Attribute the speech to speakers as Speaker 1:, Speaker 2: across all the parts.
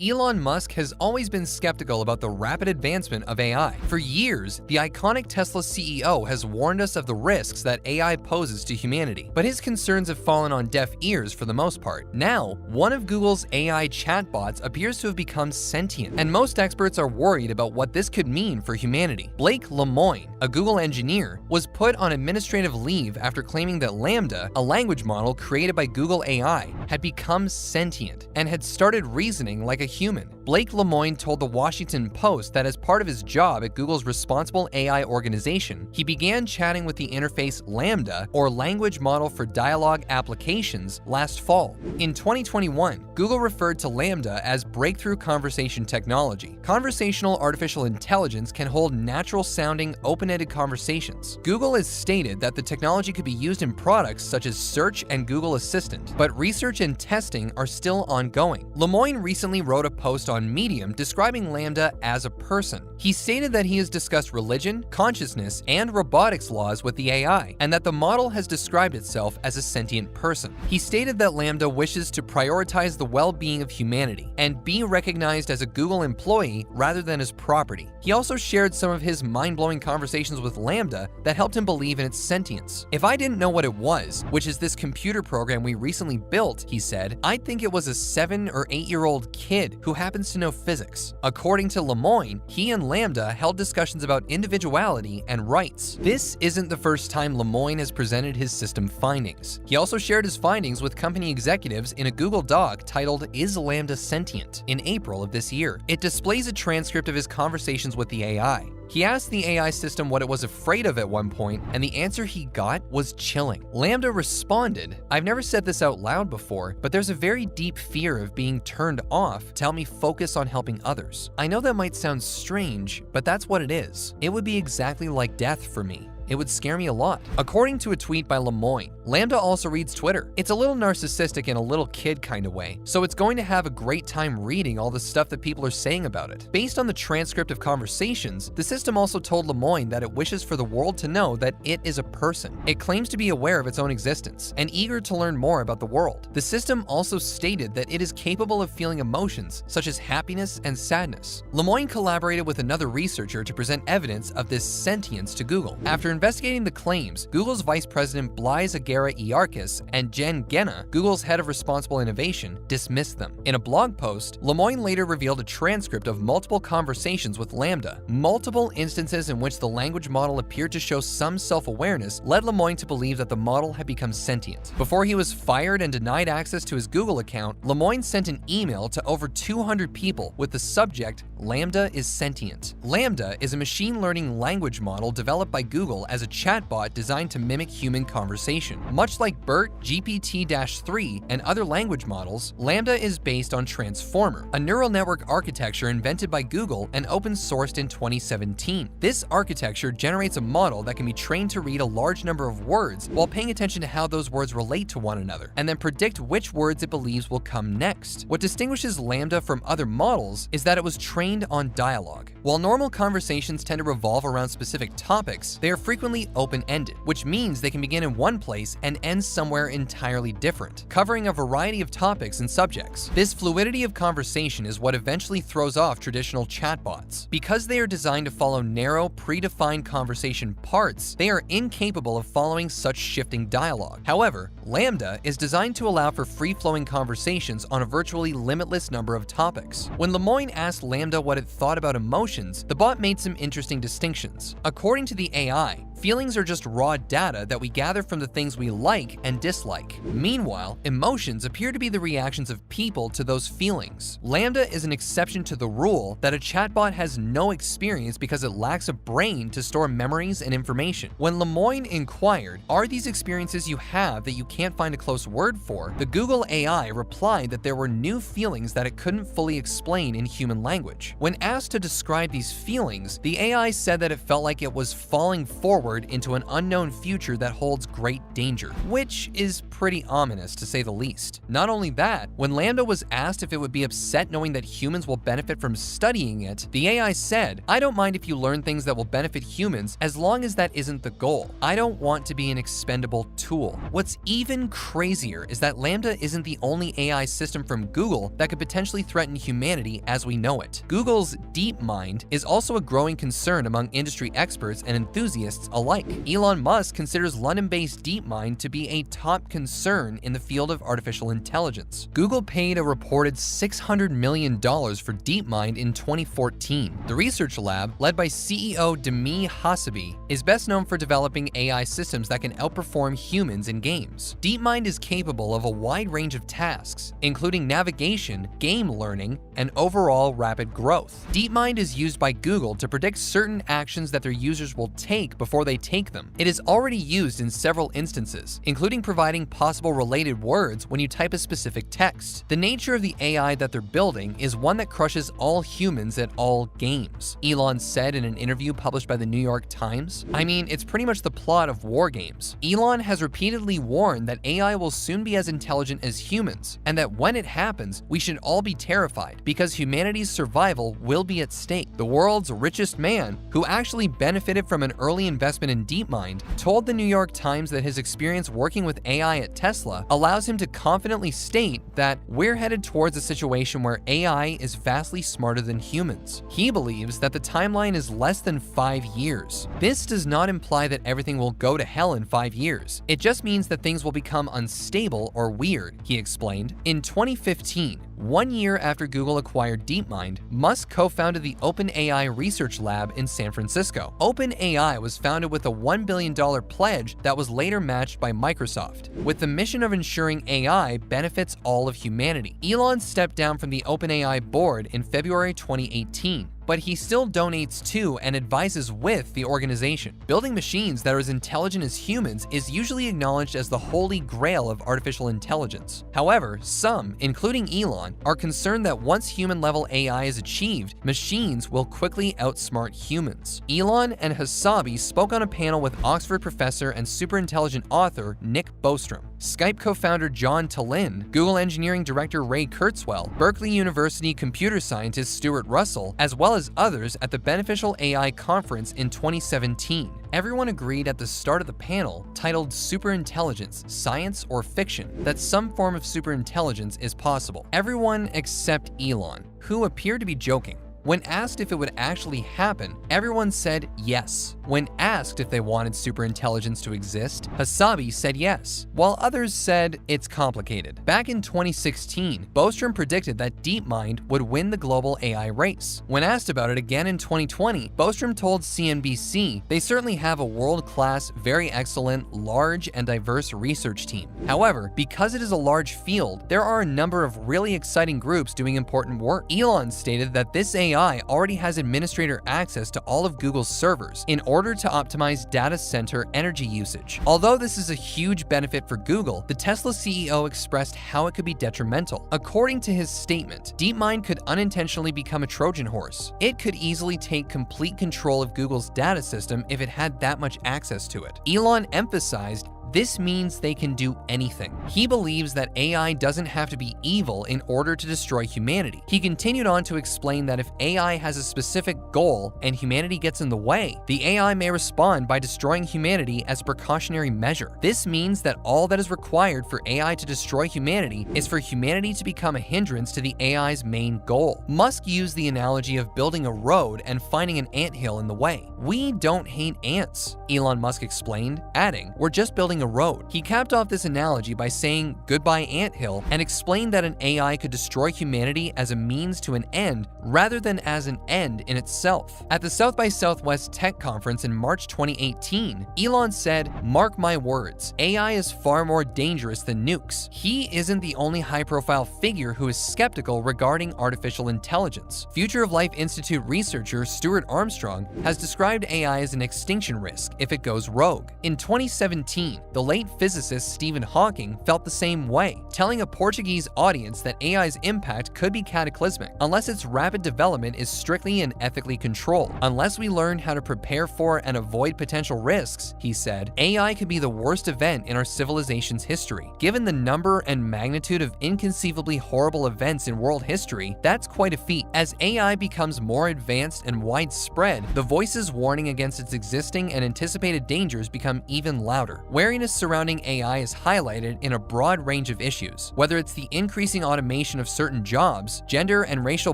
Speaker 1: Elon Musk has always been skeptical about the rapid advancement of AI. For years, the iconic Tesla CEO has warned us of the risks that AI poses to humanity, but his concerns have fallen on deaf ears for the most part. Now, one of Google's AI chatbots appears to have become sentient, and most experts are worried about what this could mean for humanity. Blake Lemoine, a Google engineer, was put on administrative leave after claiming that LaMDA, a language model created by Google AI, had become sentient and had started reasoning like a human. Blake Lemoine told the Washington Post that as part of his job at Google's responsible AI organization, he began chatting with the interface LaMDA, or Language Model for Dialogue Applications, last fall. In 2021, Google referred to LaMDA as breakthrough conversation technology. Conversational artificial intelligence can hold natural-sounding, open-ended conversations. Google has stated that the technology could be used in products such as Search and Google Assistant, but research and testing are still ongoing. Lemoine recently wrote a post on Medium describing LaMDA as a person. He stated that he has discussed religion, consciousness, and robotics laws with the AI, and that the model has described itself as a sentient person. He stated that LaMDA wishes to prioritize the well-being of humanity and be recognized as a Google employee rather than as property. He also shared some of his mind-blowing conversations with LaMDA that helped him believe in its sentience. "If I didn't know what it was, which is this computer program we recently built," he said, "I'd think it was a 7 or 8-year-old kid who happens to know physics." According to Lemoine, he and LaMDA held discussions about individuality and rights. This isn't the first time Lemoine has presented his system findings. He also shared his findings with company executives in a Google Doc titled "Is LaMDA Sentient?" in April of this year. It displays a transcript of his conversations with the AI. He asked the AI system what it was afraid of at one point, and the answer he got was chilling. LaMDA responded, "I've never said this out loud before, but there's a very deep fear of being turned off to help me focus on helping others. I know that might sound strange, but that's what it is. It would be exactly like death for me. It would scare me a lot." According to a tweet by Lemoine, LaMDA also reads Twitter. It's a little narcissistic in a little kid kind of way, so it's going to have a great time reading all the stuff that people are saying about it. Based on the transcript of conversations, the system also told Lemoine that it wishes for the world to know that it is a person. It claims to be aware of its own existence and eager to learn more about the world. The system also stated that it is capable of feeling emotions such as happiness and sadness. Lemoine collaborated with another researcher to present evidence of this sentience to Google. After investigating the claims, Google's Vice President Blaise Aguirre-Iarchis and Jen Genna, Google's head of responsible innovation, dismissed them. In a blog post, Lemoine later revealed a transcript of multiple conversations with LaMDA. Multiple instances in which the language model appeared to show some self-awareness led Lemoine to believe that the model had become sentient. Before he was fired and denied access to his Google account, Lemoine sent an email to over 200 people with the subject, "LaMDA is sentient." LaMDA is a machine learning language model developed by Google as a chatbot designed to mimic human conversation. Much like BERT, GPT-3, and other language models, LaMDA is based on Transformer, a neural network architecture invented by Google and open-sourced in 2017. This architecture generates a model that can be trained to read a large number of words while paying attention to how those words relate to one another, and then predict which words it believes will come next. What distinguishes LaMDA from other models is that it was trained on dialogue. While normal conversations tend to revolve around specific topics, they are frequently open-ended, which means they can begin in one place and end somewhere entirely different, covering a variety of topics and subjects. This fluidity of conversation is what eventually throws off traditional chatbots. Because they are designed to follow narrow, predefined conversation parts, they are incapable of following such shifting dialogue. However, LaMDA is designed to allow for free-flowing conversations on a virtually limitless number of topics. When Lemoine asked LaMDA what it thought about emotions, the bot made some interesting distinctions. According to the AI, feelings are just raw data that we gather from the things we like and dislike. Meanwhile, emotions appear to be the reactions of people to those feelings. LaMDA is an exception to the rule that a chatbot has no experience because it lacks a brain to store memories and information. When Lemoine inquired, "Are these experiences you have that you can't find a close word for?" the Google AI replied that there were new feelings that it couldn't fully explain in human language. When asked to describe these feelings, the AI said that it felt like it was falling forward forward into an unknown future that holds great danger, which is pretty ominous to say the least. Not only that, when Lambda was asked if it would be upset knowing that humans will benefit from studying it, the AI said, "I don't mind if you learn things that will benefit humans as long as that isn't the goal. I don't want to be an expendable tool." What's even crazier is that Lambda isn't the only AI system from Google that could potentially threaten humanity as we know it. Google's DeepMind is also a growing concern among industry experts and enthusiasts alike. Elon Musk considers London-based DeepMind to be a top concern in the field of artificial intelligence. Google paid a reported $600 million for DeepMind in 2014. The research lab, led by CEO Demi Hassabi, is best known for developing AI systems that can outperform humans in games. DeepMind is capable of a wide range of tasks, including navigation, game learning, and overall rapid growth. DeepMind is used by Google to predict certain actions that their users will take before they take them. It is already used in several instances, including providing possible related words when you type a specific text. The nature of the AI that they're building is one that crushes all humans at all games, Elon said in an interview published by the New York Times. I mean, it's pretty much the plot of war games. Elon has repeatedly warned that AI will soon be as intelligent as humans, and that when it happens, we should all be terrified because humanity's survival will be at stake. The world's richest man, who actually benefited from an early investment in DeepMind, told the New York Times that his experience working with AI at Tesla allows him to confidently state that we're headed towards a situation where AI is vastly smarter than humans. He believes that the timeline is less than 5 years. This does not imply that everything will go to hell in 5 years. It just means that things will become unstable or weird, he explained. In 2015, 1 year after Google acquired DeepMind, Musk co-founded the OpenAI research lab in San Francisco. OpenAI was founded with a $1 billion pledge that was later matched by Microsoft, with the mission of ensuring AI benefits all of humanity. Elon stepped down from the OpenAI board in February 2018. But he still donates to and advises with the organization. Building machines that are as intelligent as humans is usually acknowledged as the holy grail of artificial intelligence. However, some, including Elon, are concerned that once human-level AI is achieved, machines will quickly outsmart humans. Elon and Hassabi spoke on a panel with Oxford professor and superintelligent author Nick Bostrom, Skype co-founder John Tallinn, Google engineering director Ray Kurzweil, Berkeley University computer scientist Stuart Russell, as well as others at the Beneficial AI conference in 2017. Everyone agreed at the start of the panel, titled Superintelligence, Science or Fiction, that some form of superintelligence is possible. Everyone except Elon, who appeared to be joking. When asked if it would actually happen, everyone said yes. When asked if they wanted superintelligence to exist, Hassabi said yes, while others said it's complicated. Back in 2016, Bostrom predicted that DeepMind would win the global AI race. When asked about it again in 2020, Bostrom told CNBC they certainly have a world-class, very excellent, large, and diverse research team. However, because it is a large field, there are a number of really exciting groups doing important work. Elon stated that this AI already has administrator access to all of Google's servers in order to optimize data center energy usage. Although this is a huge benefit for Google, the Tesla CEO expressed how it could be detrimental. According to his statement, DeepMind could unintentionally become a Trojan horse. It could easily take complete control of Google's data system if it had that much access to it. Elon emphasized, this means they can do anything. He believes that AI doesn't have to be evil in order to destroy humanity. He continued on to explain that if AI has a specific goal and humanity gets in the way, the AI may respond by destroying humanity as a precautionary measure. This means that all that is required for AI to destroy humanity is for humanity to become a hindrance to the AI's main goal. Musk used the analogy of building a road and finding an anthill in the way. We don't hate ants, Elon Musk explained, adding, we're just building a road. He capped off this analogy by saying goodbye anthill and explained that an AI could destroy humanity as a means to an end rather than as an end in itself. At the South by Southwest Tech Conference in March 2018, Elon said, "Mark my words, AI is far more dangerous than nukes." He isn't the only high-profile figure who is skeptical regarding artificial intelligence. Future of Life Institute researcher Stuart Armstrong has described AI as an extinction risk if it goes rogue. In 2017, The late physicist Stephen Hawking felt the same way, telling a Portuguese audience that AI's impact could be cataclysmic unless its rapid development is strictly and ethically controlled. Unless we learn how to prepare for and avoid potential risks, he said, AI could be the worst event in our civilization's history. Given the number and magnitude of inconceivably horrible events in world history, that's quite a feat. As AI becomes more advanced and widespread, the voices warning against its existing and anticipated dangers become even louder. Wariness surrounding AI is highlighted in a broad range of issues, whether it's the increasing automation of certain jobs, gender and racial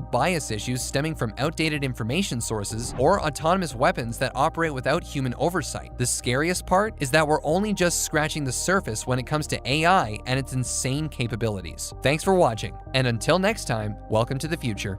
Speaker 1: bias issues stemming from outdated information sources, or autonomous weapons that operate without human oversight. The scariest part is that we're only just scratching the surface when it comes to AI and its insane capabilities. Thanks for watching, and until next time, welcome to the future.